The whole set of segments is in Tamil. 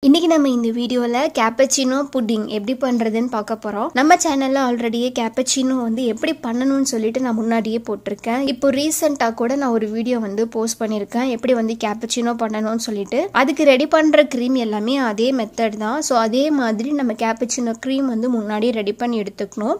இன்னைக்கு நம்ம இந்த வீடியோல கேப்பச்சினோ புட்டிங் எப்படி பண்றதுன்னு பார்க்க போறோம். நம்ம சேனல்ல ஆல்ரெடியே கேப்பச்சினோ எப்படி பண்ணணும்னு சொல்லிட்டு நான் முன்னாடியே போட்டிருக்கேன். இப்போ ரீசெண்டா கூட நான் ஒரு வீடியோ போஸ்ட் பண்ணிருக்கேன் எப்படி கேப்பச்சினோ பண்ணணும்னு சொல்லிட்டு. அதுக்கு ரெடி பண்ற க்ரீம் எல்லாமே அதே மெத்தட் தான். ஸோ அதே மாதிரி நம்ம கேப்பச்சினோ க்ரீம் முன்னாடி ரெடி பண்ணி எடுத்துக்கணும்.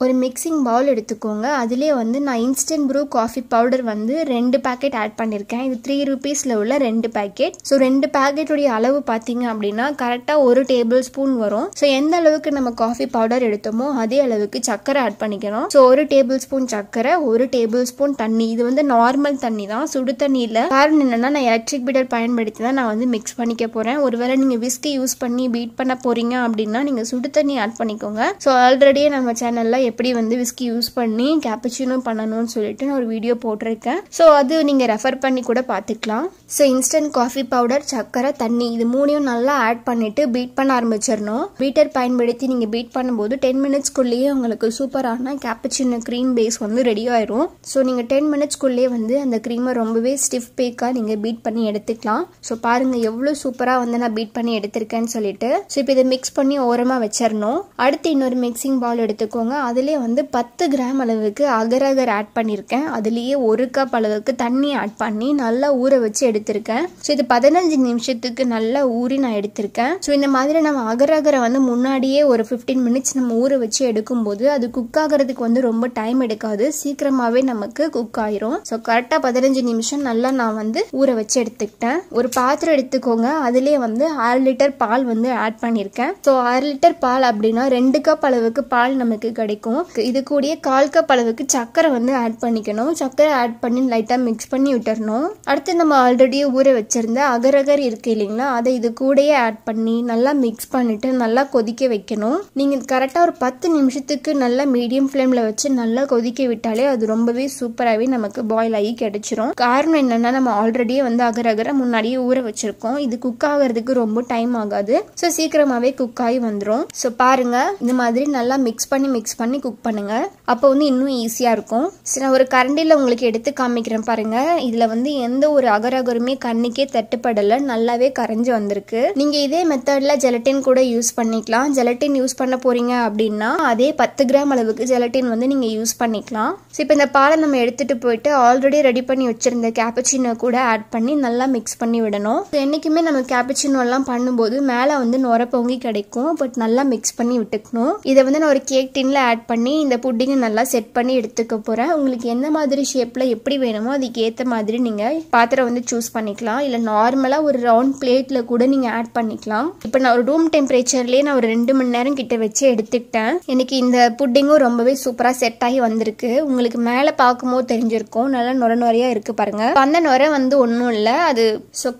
ஒரு மிக்சிங் பவுல் எடுத்துக்கோங்க. அதிலே நான் instant Bru coffee powder 2 packet add பண்ணியிருக்கேன். இது 3 ரூபீஸில் உள்ள 2 பேக்கெட். ஸோ 2 பேக்கெட்டுடைய அளவு பார்த்தீங்க அப்படின்னா கரெக்டாக 1 டேபிள் ஸ்பூன் வரும். ஸோ எந்த அளவுக்கு நம்ம காஃபி பவுடர் எடுத்தோமோ அதே அளவுக்கு சர்க்கரை ஆட் பண்ணிக்கணும். ஸோ 1 டேபிள் ஸ்பூன் சர்க்கரை, 1 டேபிள் ஸ்பூன் தண்ணி. இது நார்மல் தண்ணி தான், சுடு தண்ணி இல்லை. காரணம் என்னன்னா நான் எலக்ட்ரிக் பீட்டர் பயன்படுத்தி தான் நான் மிக்ஸ் பண்ணிக்க போகிறேன். ஒருவேளை நீங்கள் விஸ்கி யூஸ் பண்ணி பீட் பண்ண போறீங்க அப்படின்னா நீங்கள் சுடு தண்ணி ஆட் பண்ணிக்கோங்க. ஸோ ஆல்ரெடியே நம்ம சேனலில் எப்படி விஸ்கி யூஸ் பண்ணி கேப்பச்சினோ பண்ணணும்னு சொல்லிட்டு நான் ஒரு வீடியோ போட்டிருக்கேன். ஸோ அது நீங்க ரெஃபர் பண்ணி கூட பார்த்துக்கலாம். ஸோ இன்ஸ்டன்ட் காஃபி பவுடர், சர்க்கரை, தண்ணி இது மூணையும் நல்லா ஆட் பண்ணிட்டு பீட் பண்ண ஆரம்பிச்சிடணும். பீட்டர் பயன்படுத்தி நீங்க பீட் பண்ணும்போது 10 மினிட்ஸ்க்குள்ளேயே உங்களுக்கு சூப்பரான கேப்பச்சினோ க்ரீம் பேஸ் ரெடி ஆயிரும். ஸோ நீங்க 10 மினிட்ஸ்க்குள்ளேயே அந்த க்ரீமை ரொம்பவே ஸ்டிஃப் பேக்கா நீங்க பீட் பண்ணி எடுத்துக்கலாம். ஸோ பாருங்க எவ்வளவு சூப்பரா நான் பீட் பண்ணி எடுத்திருக்கேன்னு சொல்லிட்டு. ஸோ இப்போ இதை மிக்ஸ் பண்ணி ஓரமா வச்சிடணும். அடுத்து இன்னொரு மிக்சிங் பவுல் எடுத்துக்கோங்க. அதுலேயே 10 கிராம் அளவுக்கு அகர் ஆட் பண்ணியிருக்கேன். அதுலேயே 1 கப் அளவுக்கு தண்ணி ஆட் பண்ணி நல்லா ஊற வச்சு எடுத்திருக்கேன். ஸோ இது 15 நிமிஷத்துக்கு நல்லா ஊறி நான் எடுத்திருக்கேன். ஸோ இந்த மாதிரி நம்ம அகரை முன்னாடியே ஒரு 15 மினிட்ஸ் நம்ம ஊற வச்சு எடுக்கும்போது அது குக் ஆகிறதுக்கு ரொம்ப டைம் எடுக்காது, சீக்கிரமாவே நமக்கு குக் ஆயிரும். ஸோ கரெக்டாக 15 நிமிஷம் நல்லா நான் ஊற வச்சு எடுத்துக்கிட்டேன். ஒரு பாத்திரம் எடுத்துக்கோங்க. அதுலேயே 1/2 லிட்டர் பால் ஆட் பண்ணியிருக்கேன். ஸோ 1/2 லிட்டர் பால் அப்படின்னா 2 கப் அளவுக்கு பால் நமக்கு கிடைக்கும். இது கூடயே 1/4 கப் அளவுக்கு சர்க்கரை ஆட் பண்ணிக்கணும். சர்க்கரை ஆட் பண்ணி லைட்டா மிக்ஸ் பண்ணி விட்டுறணும். அடுத்து நம்ம ஆல்ரெடி ஊற வச்சிருந்த அகர் இருக்கு இல்லைங்களா, அதை இது கூடயே ஆட் பண்ணி நல்லா மிக்ஸ் பண்ணிட்டு நல்லா கொதிக்க வைக்கணும். நீங்க கரெக்டா ஒரு 10 நிமிஷத்துக்கு நல்லா மீடியம் ஃப்ளேம்ல வச்சு நல்லா கொதிக்க விட்டாலே அது ரொம்பவே சூப்பராகவே நமக்கு பாயில் ஆகி கிடைச்சிரும். காரணம் என்னன்னா நம்ம ஆல்ரெடியே அகரை முன்னாடியே ஊற வச்சிருக்கோம். இது குக் ஆகிறதுக்கு ரொம்ப டைம் ஆகாது. ஸோ சீக்கிரமாவே குக் ஆகி வந்துடும். ஸோ பாருங்க இந்த மாதிரி நல்லா மிக்ஸ் பண்ணி குக் பண்ணுங்க. அப்போ இன்னும் ஈஸியா இருக்கும். நான் ஒரு கரண்டில உங்களுக்கு எடுத்து காமிக்கிறேன் பாருங்க. இதுல எந்த ஒரு அகருமே கண்ணுக்கே தட்டுப்படல, நல்லாவே கரைஞ்சு வந்திருக்கு. நீங்க இதே மெத்தட்ல ஜெலட்டின் கூட யூஸ் பண்ணிக்கலாம். ஜெலட்டின் யூஸ் பண்ண போறீங்க அப்படின்னா அதே 10 கிராம் அளவுக்கு ஜெலட்டின் நீங்க யூஸ் பண்ணிக்கலாம். இப்போ இந்த பாலை நம்ம எடுத்துட்டு போயிட்டு ஆல்ரெடி ரெடி பண்ணி வச்சிருந்த கேப்பச்சினோ கூட ஆட் பண்ணி நல்லா மிக்ஸ் பண்ணி விடணும். என்னைக்குமே நம்ம கேப்பச்சினோ எல்லாம் பண்ணும்போது மேல நுர பொங்கி கிடைக்கும். பட் நல்லா மிக்ஸ் பண்ணி விட்டுக்கணும். இதை நான் ஒரு கேக் டின்ல ஆட் பண்ணி இந்த புட்டிங் நல்லா செட் பண்ணி எடுத்துக்க போறேன். உங்களுக்கு எந்த மாதிரி ஷேப்ல எப்படி வேணுமோ அதுக்கு ஏத்த மாதிரி நீங்க பாத்திரம் சூஸ் பண்ணிக்கலாம். இல்ல நார்மலா ஒரு ரவுண்ட் பிளேட்ல கூட நீங்க ஆட் பண்ணிக்கலாம். இப்போ நான் ஒரு ரூம் டெம்பரேச்சர்லயே நான் ஒரு 2 மணி நேரம் கிட்ட வச்சு எடுத்துக்கிட்டேன். எனக்கு இந்த புட்டிங்கும் ரொம்பவே சூப்பரா செட் ஆகி வந்திருக்கு. உங்களுக்கு மேல பார்க்கும்போது தெரிஞ்சிருக்கும் நல்லா நுரையா இருக்கு பாருங்க. அந்த நுரை ஒன்னும் இல்ல, அது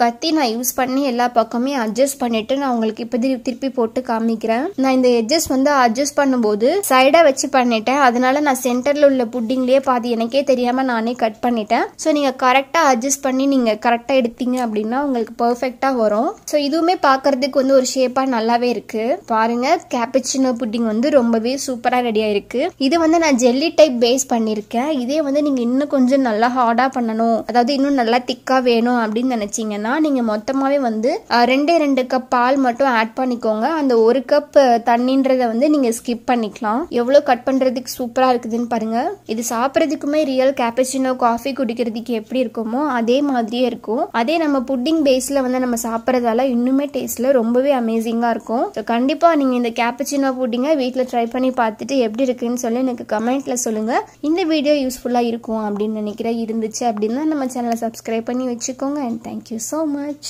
கத்தி நான் யூஸ் பண்ணி எல்லா பக்கமே அட்ஜஸ்ட் பண்ணிட்டு நான் உங்களுக்கு இப்ப திருப்பி போட்டு காமிக்கிறேன். நான் இந்த எட்ஜஸ் அட்ஜஸ்ட் பண்ணும்போது சைடா வச்சு பண்ணிட்டேன். அதனால நான் சென்டர்ல உள்ள புட்டிங்லயே பாதி எனக்கே தெரியாம நானே கட் பண்ணிட்டேன். ஸோ நீங்க கரெக்டா அட்ஜஸ்ட் பண்ணி நீங்க கரெக்டா எடுத்தீங்க அப்படின்னா உங்களுக்கு பெர்ஃபெக்டா வரும். ஸோ இதுவுமே பாக்குறதுக்கு ஒரு ஷேப்பா நல்லாவே இருக்கு பாருங்க. கேப்பச்சினோ புட்டிங் ரொம்பவே சூப்பரா ரெடி ஆயிருக்கு. இது நான் ஜெல்லி டைப் பேஸ் பண்ணிருக்கேன். இதே நீங்க இன்னும் கொஞ்சம் நல்லா ஹார்டா பண்ணணும், அதாவது இன்னும் நல்லா திக்கா வேணும் அப்படின்னு நினைச்சீங்கன்னா நீங்க மொத்தமாவே 2 கப் பால் மட்டும் ஆட் பண்ணிக்கோங்க. அந்த 1 கப் தண்ணின்றத நீங்க ஸ்கிப் பண்ணிக்கலாம். எவ்வளவு கட் பண்றதுக்கு சூப்பரா இருக்குதுன்னு பாருங்க. இது சாப்பிட்றதுக்குமே ரியல் கேப்பச்சினோ காஃபி குடிக்கிறதுக்கு எப்படி இருக்குமோ அதே மாதிரியே இருக்கும். அதே நம்ம புட்டிங் பேஸ்ல நம்ம சாப்பிட்றதால இன்னுமே டேஸ்ட்ல ரொம்பவே அமேசிங்கா இருக்கும். கண்டிப்பா நீங்க இந்த கேப்பச்சினோ புட்டிங்கை வீட்டுல ட்ரை பண்ணி பார்த்துட்டு எப்படி இருக்குன்னு சொல்லி எனக்கு கமெண்ட்ல சொல்லுங்க. இந்த வீடியோ யூஸ்ஃபுல்லா இருக்கும் அப்படின்னு நினைக்கிறேன். இருந்துச்சு அப்படின்னா நம்ம சேனலை சப்ஸ்கிரைப் பண்ணி வச்சுக்கோங்க. And thank you so much.